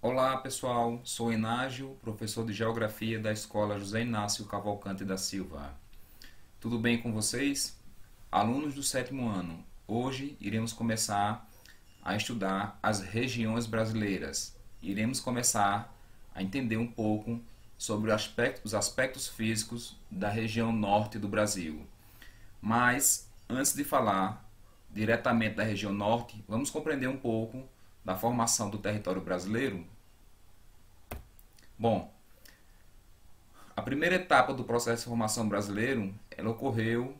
Olá pessoal, sou Inágio, professor de Geografia da Escola José Inácio Cavalcante da Silva. Tudo bem com vocês? Alunos do sétimo ano, hoje iremos começar a estudar as regiões brasileiras. Iremos começar a entender um pouco sobre os aspectos físicos da região norte do Brasil. Mas, antes de falar diretamente da região norte, vamos compreender um pouco da formação do território brasileiro. Bom, a primeira etapa do processo de formação brasileiro, ela ocorreu,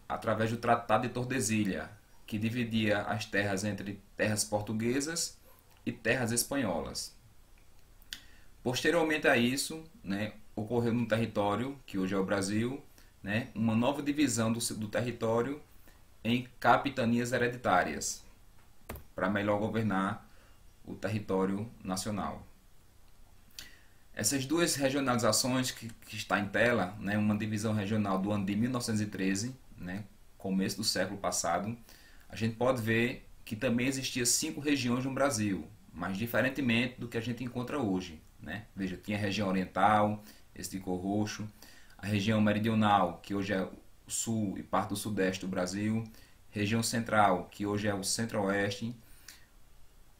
através do Tratado de Tordesilhas, que dividia as terras entre terras portuguesas e terras espanholas. Posteriormente a isso, ocorreu no território, que hoje é o Brasil, uma nova divisão do território em capitanias hereditárias, para melhor governar o território nacional. Essas duas regionalizações que está em tela, uma divisão regional do ano de 1913, começo do século passado, a gente pode ver que também existia 5 regiões no Brasil, mas diferentemente do que a gente encontra hoje. Veja, tinha a região oriental, esse de cor roxo, a região meridional, que hoje é o sul e parte do sudeste do Brasil, região central, que hoje é o centro-oeste,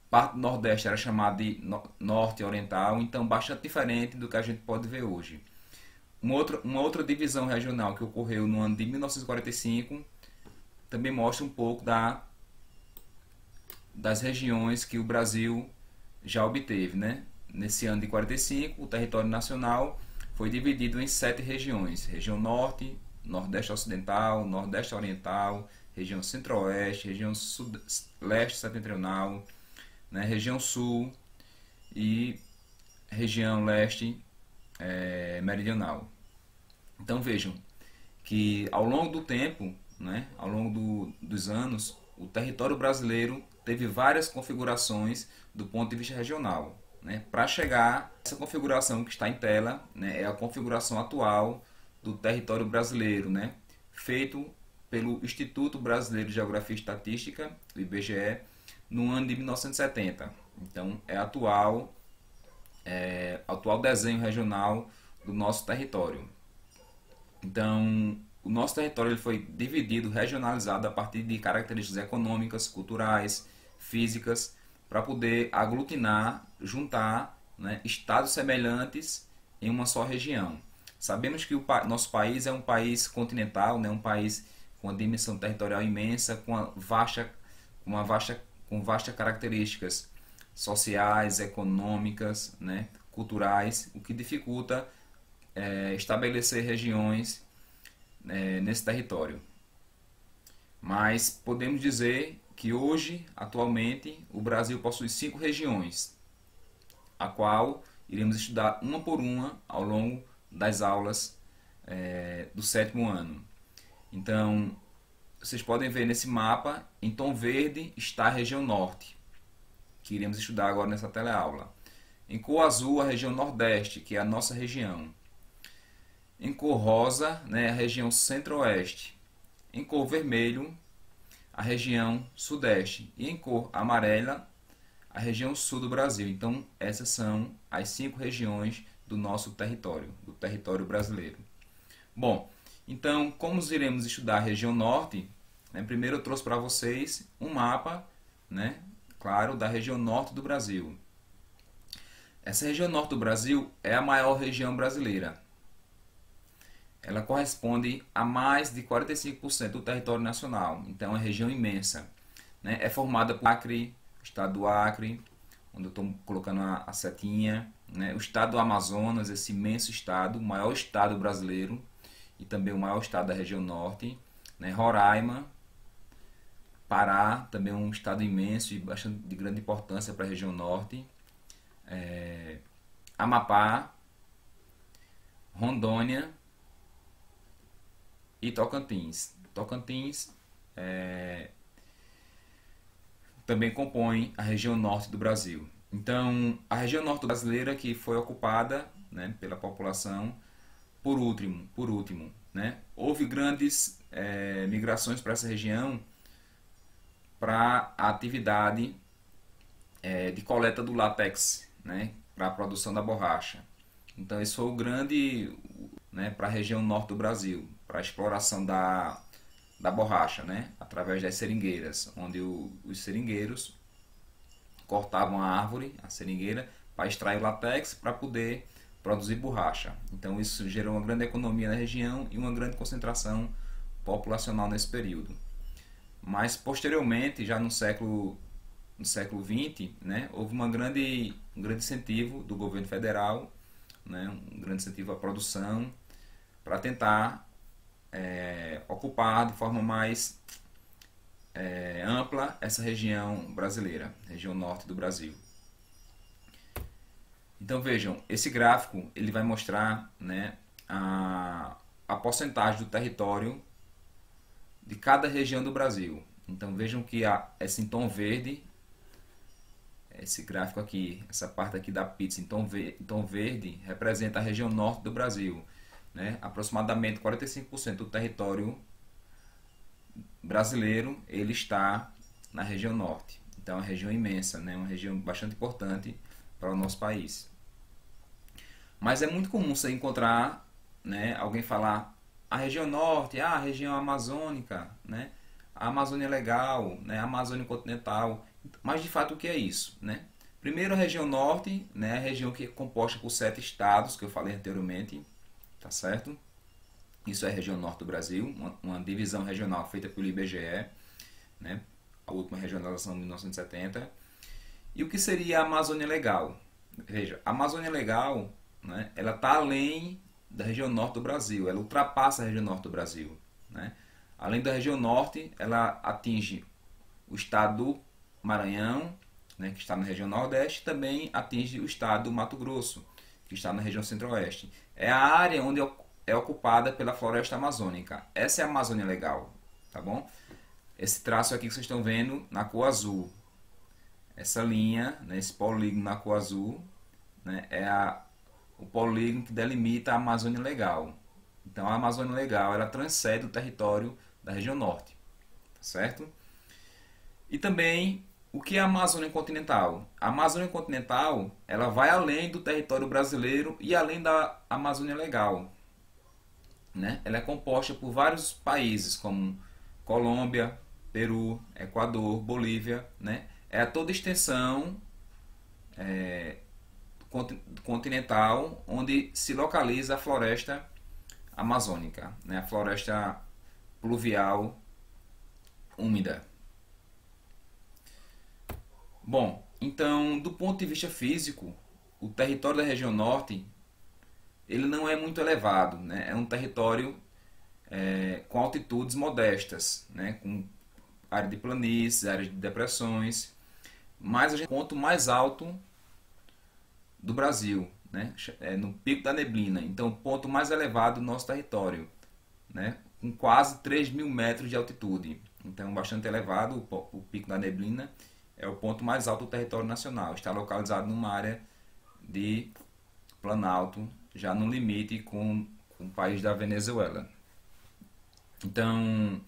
parte do Nordeste era chamada de Norte Oriental, então bastante diferente do que a gente pode ver hoje. Uma outra divisão regional que ocorreu no ano de 1945 também mostra um pouco das regiões que o Brasil já obteve. Nesse ano de 45, o território nacional foi dividido em 7 regiões: região Norte, Nordeste Ocidental, Nordeste Oriental, região Centro-Oeste, região Leste Setentrional, região sul e região leste meridional. Então vejam que ao longo do tempo, ao longo dos anos, o território brasileiro teve várias configurações do ponto de vista regional. Para chegar, essa configuração que está em tela é a configuração atual do território brasileiro, feito pelo Instituto Brasileiro de Geografia e Estatística, o IBGE, no ano de 1970. Então é atual desenho regional do nosso território. Então o nosso território ele foi dividido, regionalizado a partir de características econômicas, culturais, físicas, para poder aglutinar, juntar estados semelhantes em uma só região. Sabemos que o nosso país é um país continental, um país com uma dimensão territorial imensa, com vastas características sociais, econômicas, culturais, o que dificulta estabelecer regiões nesse território. Mas podemos dizer que hoje, atualmente, o Brasil possui 5 regiões, a qual iremos estudar uma por uma ao longo das aulas do sétimo ano. Então, vocês podem ver nesse mapa, em tom verde está a região norte, que iremos estudar agora nessa teleaula. Em cor azul, a região nordeste, que é a nossa região. Em cor rosa, a região centro-oeste. Em cor vermelho, a região sudeste. E em cor amarela, a região sul do Brasil. Então, essas são as 5 regiões do nosso território, do território brasileiro. Bom, então, como iremos estudar a região norte, primeiro eu trouxe para vocês um mapa, claro, da região norte do Brasil. Essa região norte do Brasil é a maior região brasileira. Ela corresponde a mais de 45% do território nacional, então é uma região imensa. É formada por Acre, o estado do Acre, onde eu estou colocando a setinha, o estado do Amazonas, esse imenso estado, o maior estado brasileiro e também o maior estado da região norte, Roraima, Pará, também um estado imenso e bastante de grande importância para a região norte, Amapá, Rondônia e Tocantins. Tocantins também compõe a região norte do Brasil. Então, a região norte brasileira que foi ocupada pela população, por último, houve grandes migrações para essa região para a atividade de coleta do látex, né, para a produção da borracha. Então isso foi o grande, né, para a região norte do Brasil, para a exploração da borracha, né, através das seringueiras, onde os seringueiros cortavam a árvore, a seringueira, para extrair o látex para poder produzir borracha. Então isso gerou uma grande economia na região e uma grande concentração populacional nesse período. Mas posteriormente, já no século XX, né, houve um grande incentivo do governo federal, né, um grande incentivo à produção, para tentar ocupar de forma mais ampla essa região brasileira, região norte do Brasil. Então vejam, esse gráfico ele vai mostrar, né, a porcentagem do território de cada região do Brasil. Então vejam que esse em tom verde, esse gráfico aqui, essa parte aqui da pizza em tom verde representa a região norte do Brasil, né? Aproximadamente 45% do território brasileiro ele está na região norte. Então é uma região imensa, né? Uma região bastante importante para o nosso país. Mas é muito comum você encontrar, né, alguém falar a região norte, a região amazônica, né? A Amazônia é legal, né? A Amazônia continental. Mas de fato o que é isso, né? Primeiro a região norte, né? A região que é composta por 7 estados que eu falei anteriormente, tá certo? Isso é a região norte do Brasil, uma divisão regional feita pelo IBGE, né? A última regionalização de 1970. E o que seria a Amazônia Legal? Veja, a Amazônia Legal, né? Ela está além da região norte do Brasil, ela ultrapassa a região norte do Brasil, né? Além da região norte, ela atinge o estado do Maranhão, né, que está na região nordeste, e também atinge o estado do Mato Grosso, que está na região centro-oeste. É a área onde é ocupada pela floresta amazônica. Essa é a Amazônia Legal, tá bom? Esse traço aqui que vocês estão vendo na cor azul, essa linha, né, esse polígono na cor azul, né, é o polígono que delimita a Amazônia Legal. Então a Amazônia Legal ela transcende o território da região norte, tá certo? E também o que é a Amazônia continental? A Amazônia continental ela vai além do território brasileiro e além da Amazônia Legal, né? Ela é composta por vários países como Colômbia, Peru, Equador, Bolívia, né? É a toda extensão continental onde se localiza a floresta amazônica, né? A floresta pluvial úmida. Bom, então, do ponto de vista físico, o território da região norte ele não é muito elevado, né? É um território com altitudes modestas, né? Com área de planícies, áreas de depressões, mas a gente ponto mais alto do Brasil, né? No Pico da Neblina, então o ponto mais elevado do nosso território, né? Com quase 3.000 metros de altitude, então bastante elevado. O Pico da Neblina é o ponto mais alto do território nacional, está localizado numa área de planalto, já no limite com o país da Venezuela. Então,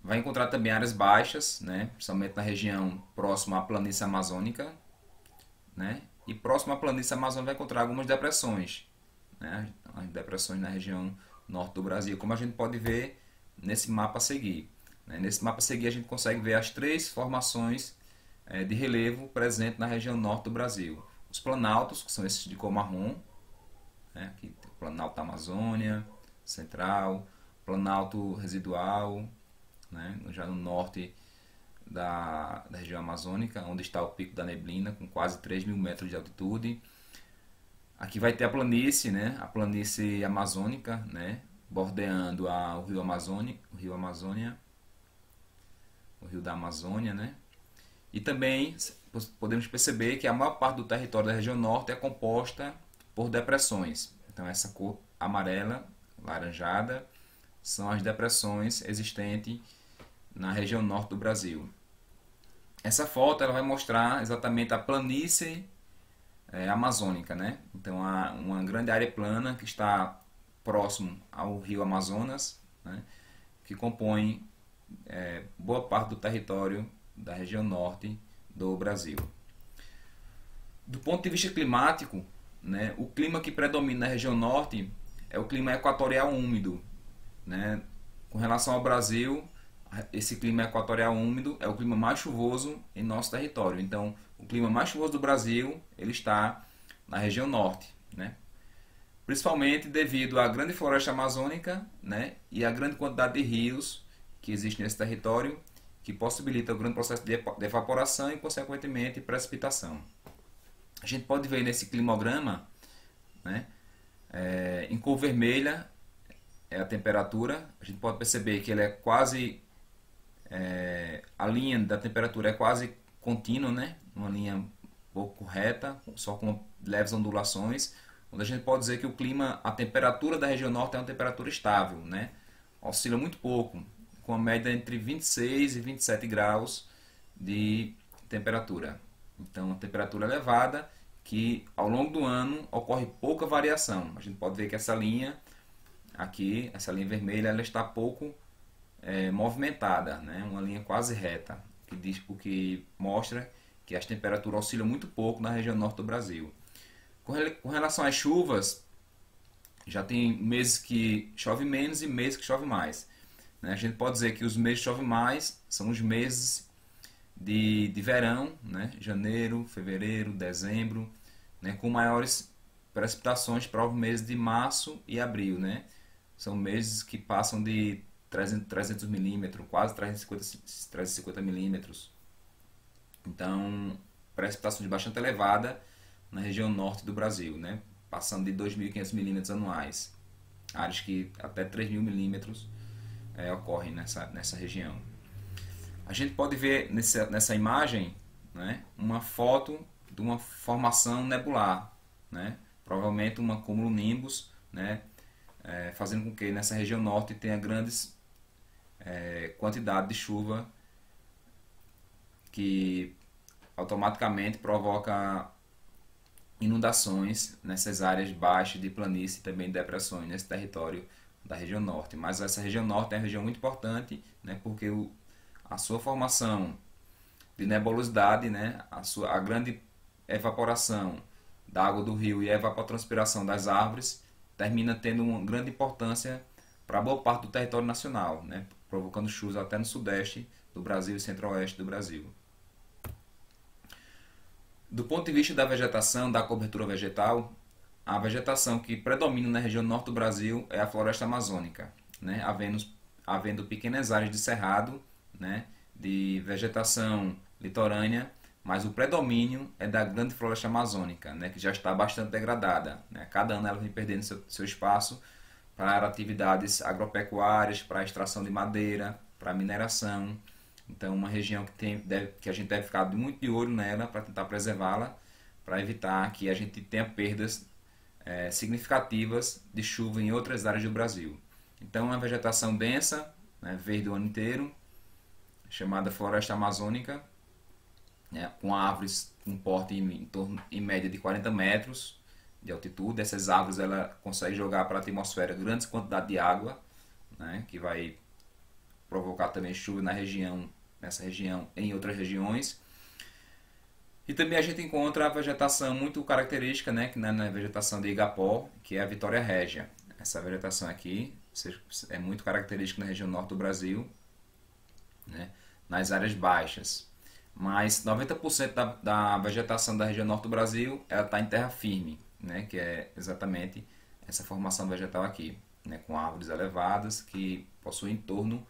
vai encontrar também áreas baixas, né? Principalmente na região próxima à planície amazônica, né? E próximo à planície amazônica vai encontrar algumas depressões, né? As depressões na região norte do Brasil, como a gente pode ver nesse mapa a seguir, né? Nesse mapa a seguir a gente consegue ver as 3 formações de relevo presentes na região norte do Brasil. Os planaltos, que são esses de cor marrom, né? Aqui tem o Planalto da Amazônia Central, Planalto Residual, né? Já no norte da região amazônica, onde está o Pico da Neblina, com quase 3.000 metros de altitude. Aqui vai ter a planície, né? A planície amazônica, né? Bordeando o rio Amazônia, o rio da Amazônia, né? E também podemos perceber que a maior parte do território da região norte é composta por depressões. Então essa cor amarela, laranjada, são as depressões existentes na região norte do Brasil. Essa foto ela vai mostrar exatamente a planície amazônica, né? Então há uma grande área plana que está próximo ao rio Amazonas, né? Que compõe boa parte do território da região norte do Brasil. Do ponto de vista climático, né, o clima que predomina na região norte é o clima equatorial úmido, né? Com relação ao Brasil, esse clima equatorial úmido é o clima mais chuvoso em nosso território. Então, o clima mais chuvoso do Brasil, ele está na região norte, né? Principalmente devido à grande floresta amazônica, né, e à grande quantidade de rios que existem nesse território, que possibilita o grande processo de evaporação e, consequentemente, precipitação. A gente pode ver nesse climograma, né, em cor vermelha é a temperatura. A gente pode perceber que ele é quase a linha da temperatura é quase contínua, né, uma linha um pouco reta, só com leves ondulações, onde a gente pode dizer que o clima, a temperatura da região norte é uma temperatura estável, né, oscila muito pouco, com a média entre 26 e 27 graus de temperatura. Então, uma temperatura elevada que ao longo do ano ocorre pouca variação. A gente pode ver que essa linha aqui, essa linha vermelha, ela está pouco movimentada, né? Uma linha quase reta, o que mostra que as temperaturas oscilam muito pouco na região norte do Brasil. Com relação às chuvas, já tem meses que chove menos e meses que chove mais, né? A gente pode dizer que os meses que chove mais são os meses de verão, né? Janeiro, fevereiro, dezembro, né? Com maiores precipitações para os meses de março e abril, né? São meses que passam de 300 milímetros, quase 350 milímetros. Então, precipitações bastante elevada na região norte do Brasil, né? Passando de 2.500 milímetros anuais. Áreas que até 3.000 milímetros ocorrem nessa região. A gente pode ver nessa imagem, né, uma foto de uma formação nebular, né? Provavelmente um cumulonimbus, né? Fazendo com que nessa região norte tenha grandes quantidade de chuva que automaticamente provoca inundações nessas áreas baixas de planície e também depressões nesse território da região norte. Mas essa região norte é uma região muito importante, né, porque a sua formação de nebulosidade, né, a grande evaporação da água do rio e a evapotranspiração das árvores termina tendo uma grande importância para boa parte do território nacional, né, provocando chuvas até no sudeste do Brasil e centro-oeste do Brasil. Do ponto de vista da vegetação, da cobertura vegetal, a vegetação que predomina na região norte do Brasil é a floresta amazônica, né, havendo pequenas áreas de cerrado, né, de vegetação litorânea, mas o predomínio é da grande floresta amazônica, né, que já está bastante degradada, né. Cada ano ela vem perdendo seu espaço para atividades agropecuárias, para a extração de madeira, para mineração. Então, uma região que a gente deve ficar muito de olho nela para tentar preservá-la, para evitar que a gente tenha perdas significativas de chuva em outras áreas do Brasil. Então, é uma vegetação densa, né, verde o ano inteiro, chamada floresta amazônica, né, com árvores com porte em média de 40 metros de altitude. Essas árvores ela consegue jogar para a atmosfera grandes quantidades de água, né, que vai provocar também chuva nessa região e em outras regiões. E também a gente encontra a vegetação muito característica, né, que na vegetação de Igapó, que é a Vitória Régia. Essa vegetação aqui é muito característica na região norte do Brasil, né, nas áreas baixas. Mas 90% da vegetação da região norte do Brasil ela está em terra firme, né, que é exatamente essa formação vegetal aqui, né, com árvores elevadas que possuem em torno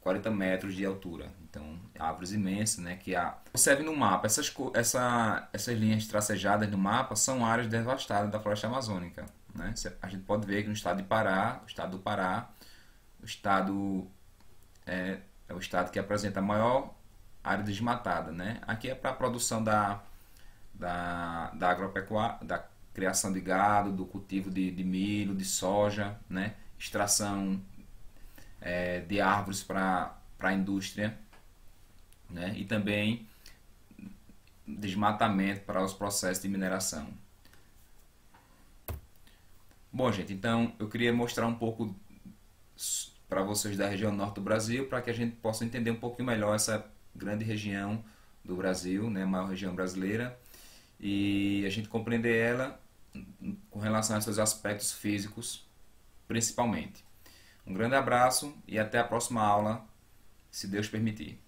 40 metros de altura. Então, árvores imensas, né, que observe no mapa, essas linhas tracejadas no mapa são áreas devastadas da floresta amazônica, né? A gente pode ver que no estado do Pará, o estado é o estado que apresenta a maior área desmatada, né? Aqui é para a produção da agropecuária, da criação de gado, do cultivo de milho, de soja, né? Extração de árvores para a indústria, né? E também desmatamento para os processos de mineração. Bom, gente, então eu queria mostrar um pouco para vocês da região norte do Brasil, para que a gente possa entender um pouquinho melhor essa grande região do Brasil, né, a maior região brasileira, e a gente compreender ela com relação aos seus aspectos físicos, principalmente. Um grande abraço e até a próxima aula, se Deus permitir.